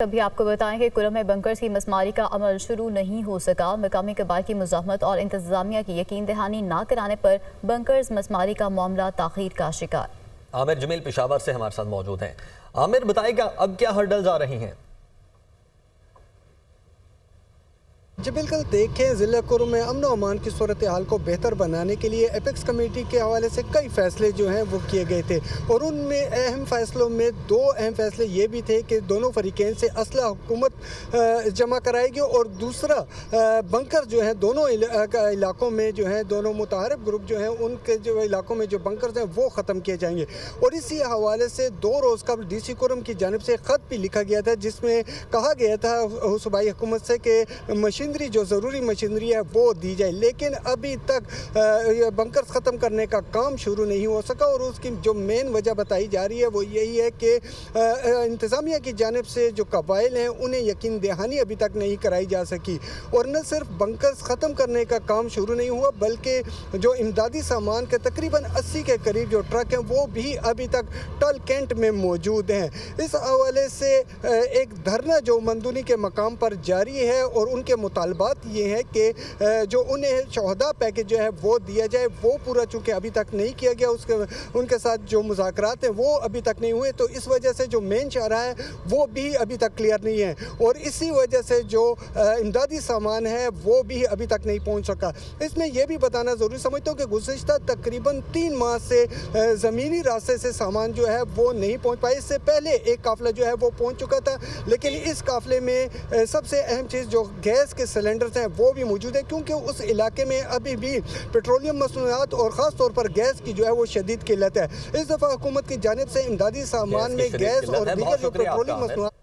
ابھی آپ کو بتائیں کہ کرم میں بنکرز کی مسماری کا عمل شروع نہیں ہو سکا۔ مقامی قبائل کی مزاحمت اور انتظامیہ کی یقین دہانی نہ کرانے پر بنکرز مسماری کا معاملہ تاخیر کا شکار۔ عامر جمیل پشاور سے ہمارے ساتھ موجود ہیں۔ عامر بتائے گا اب کیا ہرڈلز آ رہی ہیں؟ جی بالکل، دیکھیں ضلع کرم میں امن و امان کی صورتحال کو بہتر بنانے کے لیے ایپیکس کمیٹی کے حوالے سے کئی فیصلے جو ہیں وہ کیے گئے تھے، اور ان میں اہم فیصلوں میں دو اہم فیصلے یہ بھی تھے کہ دونوں فریقین سے اسلحہ حکومت جمع کرائے گی، اور دوسرا بنکر جو ہیں دونوں علاقوں میں جو ہیں دونوں متحارب گروپ جو ہیں ان کے جو علاقوں میں جو بنکرز ہیں وہ ختم کیے جائیں گے۔ اور اسی حوالے سے 2 روز قبل ڈی سی کرم کی جانب سے خط بھی لکھا گیا تھا جس میں کہا گیا تھا صوبائی حکومت سے کہ جو ضروری مشینری ہے وہ دی جائے، لیکن ابھی تک بنکرز ختم کرنے کا کام شروع نہیں ہو سکا، اور اس کی جو مین وجہ بتائی جا رہی ہے وہ یہی ہے کہ انتظامیہ کی جانب سے جو قبائل ہیں انہیں یقین دہانی ابھی تک نہیں کرائی جا سکی، اور نہ صرف بنکرز ختم کرنے کا کام شروع نہیں ہوا بلکہ جو امدادی سامان کے تقریباً 80 کے قریب جو ٹرک ہیں وہ بھی ابھی تک ٹل کینٹ میں موجود ہیں۔ اس حوالے سے ایک دھرنا جو مندونی کے مقام پر جاری ہے، اور ان کے مطالبات یہ ہے کہ جو انہیں شہداء پیکج جو ہے وہ دیا جائے، وہ پورا چونکہ ابھی تک نہیں کیا گیا، ان کے ساتھ جو مذاکرات ہیں وہ ابھی تک نہیں ہوئے، تو اس وجہ سے جو مین شاہراہ ہے وہ بھی ابھی تک کلیئر نہیں ہے، اور اسی وجہ سے جو امدادی سامان ہے وہ بھی ابھی تک نہیں پہنچ سکا۔ اس میں یہ بھی بتانا ضروری سمجھتا ہوں کہ گزشتہ تقریباً 3 ماہ سے زمینی راستے سے سامان جو ہے وہ نہیں پہنچ پائے۔ اس سے پہلے ایک قافلہ جو ہے وہ پہنچ چکا تھا، لیکن اس قافلے میں سب سے اہم چیز جو گیس کے سلنڈرز ہیں وہ بھی موجود ہے، کیونکہ اس علاقے میں ابھی بھی پیٹرولیم مصنوعات اور خاص طور پر گیس کی جو ہے وہ شدید قلت ہے۔ اس دفعہ حکومت کی جانب سے امدادی سامان میں گیس اور دیگر جو پیٹرولیم مصنوعات